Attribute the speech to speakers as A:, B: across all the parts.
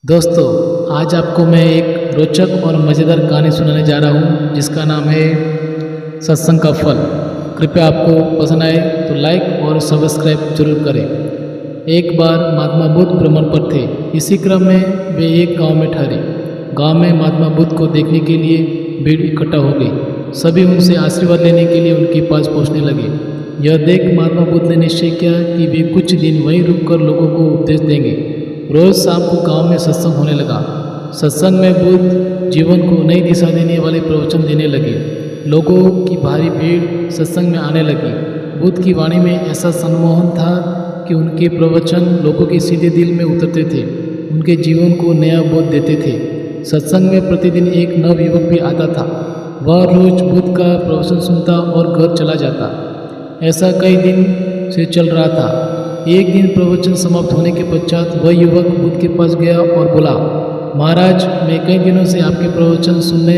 A: दोस्तों, आज आपको मैं एक रोचक और मज़ेदार कहानी सुनाने जा रहा हूँ जिसका नाम है सत्संग का फल। कृपया आपको पसंद आए तो लाइक और सब्सक्राइब जरूर करें। एक बार महात्मा बुद्ध भ्रमण पर थे। इसी क्रम में वे एक गांव में ठहरे। गांव में महात्मा बुद्ध को देखने के लिए भीड़ इकट्ठा हो गई। सभी उनसे आशीर्वाद लेने के लिए उनके पास पहुँचने लगे। यह देख महात्मा बुद्ध ने निश्चय किया कि वे कुछ दिन वहीं रुककर लोगों को उपदेश देंगे। रोज शाम को गांव में सत्संग होने लगा। सत्संग में बुद्ध जीवन को नई दिशा देने वाले प्रवचन देने लगे। लोगों की भारी भीड़ सत्संग में आने लगी। बुद्ध की वाणी में ऐसा सम्मोहन था कि उनके प्रवचन लोगों के सीधे दिल में उतरते थे, उनके जीवन को नया बोध देते थे। सत्संग में प्रतिदिन एक नव युवक भी आता था। वह रोज बुद्ध का प्रवचन सुनता और घर चला जाता। ऐसा कई दिन से चल रहा था। एक दिन प्रवचन समाप्त होने के पश्चात वह युवक बुद्ध के पास गया और बोला, महाराज, मैं कई दिनों से आपके प्रवचन सुनने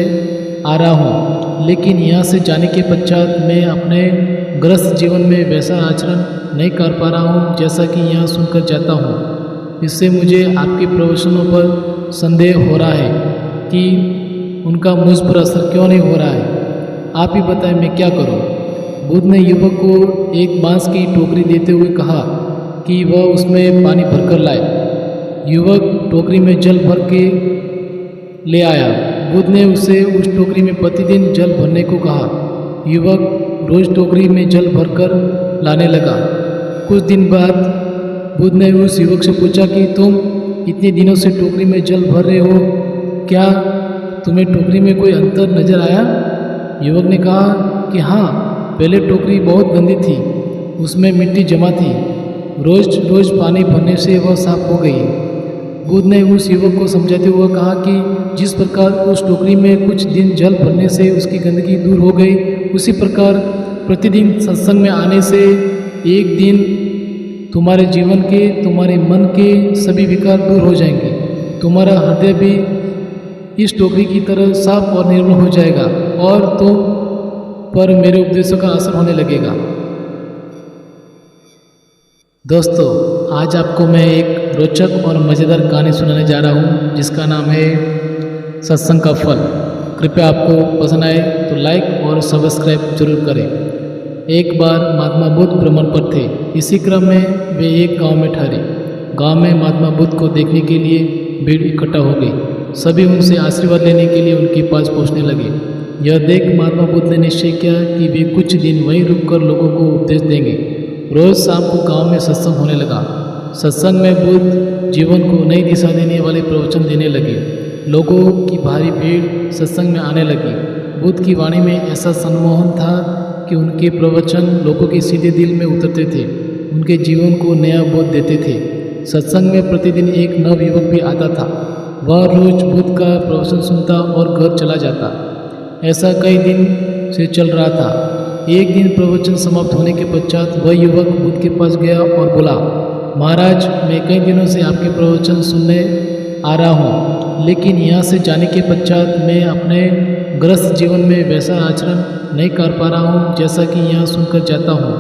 A: आ रहा हूँ, लेकिन यहाँ से जाने के पश्चात मैं अपने गृहस्थ जीवन में वैसा आचरण नहीं कर पा रहा हूँ जैसा कि यहाँ सुनकर जाता हूँ। इससे मुझे आपके प्रवचनों पर संदेह हो रहा है कि उनका मुझ पर असर क्यों नहीं हो रहा है। आप ही बताएं, मैं क्या करूँ। बुद्ध ने युवक को एक बांस की टोकरी देते हुए कहा कि वह उसमें पानी भरकर लाए। युवक टोकरी में जल भर के ले आया। बुद्ध ने उसे उस टोकरी में प्रतिदिन जल भरने को कहा। युवक रोज टोकरी में जल भरकर लाने लगा। कुछ दिन बाद बुद्ध ने उस युवक से पूछा कि तुम इतने दिनों से टोकरी में जल भर रहे हो, क्या तुम्हें टोकरी में कोई अंतर नजर आया? युवक ने कहा कि हाँ, पहले टोकरी बहुत गंदी थी, उसमें मिट्टी जमा थी। रोज रोज पानी भरने से वह साफ हो गई। बुद्ध ने उस युवक को समझाते हुए कहा कि जिस प्रकार उस टोकरी में कुछ दिन जल भरने से उसकी गंदगी दूर हो गई, उसी प्रकार प्रतिदिन सत्संग में आने से एक दिन तुम्हारे जीवन के, तुम्हारे मन के सभी विकार दूर हो जाएंगे। तुम्हारा हृदय भी इस टोकरी की तरह साफ और निर्मल हो जाएगा और तुम पर मेरे उपदेशों का असर होने लगेगा। दोस्तों, आज आपको मैं एक रोचक और मज़ेदार कहानी सुनाने जा रहा हूँ जिसका नाम है सत्संग का फल। कृपया आपको पसंद आए तो लाइक और सब्सक्राइब जरूर करें। एक बार महात्मा बुद्ध भ्रमण पर थे। इसी क्रम में वे एक गांव में ठहरे। गांव में महात्मा बुद्ध को देखने के लिए भीड़ इकट्ठा हो गई। सभी उनसे आशीर्वाद लेने के लिए उनके पास पहुँचने लगे। यह देख महात्मा बुद्ध ने निश्चय किया कि वे कुछ दिन वहीं रुककर लोगों को उपदेश देंगे। रोज शाम को गांव में सत्संग होने लगा। सत्संग में बुद्ध जीवन को नई दिशा देने वाले प्रवचन देने लगे। लोगों की भारी भीड़ सत्संग में आने लगी। बुद्ध की वाणी में ऐसा सम्मोहन था कि उनके प्रवचन लोगों के सीधे दिल में उतरते थे, उनके जीवन को नया बोध देते थे। सत्संग में प्रतिदिन एक नव युवक भी आता था। वह रोज बुद्ध का प्रवचन सुनता और घर चला जाता। ऐसा कई दिन से चल रहा था। एक दिन प्रवचन समाप्त होने के पश्चात वह युवक बुद्ध के पास गया और बोला, महाराज, मैं कई दिनों से आपके प्रवचन सुनने आ रहा हूँ, लेकिन यहाँ से जाने के पश्चात मैं अपने गृहस्थ जीवन में वैसा आचरण नहीं कर पा रहा हूँ जैसा कि यहाँ सुनकर जाता हूँ।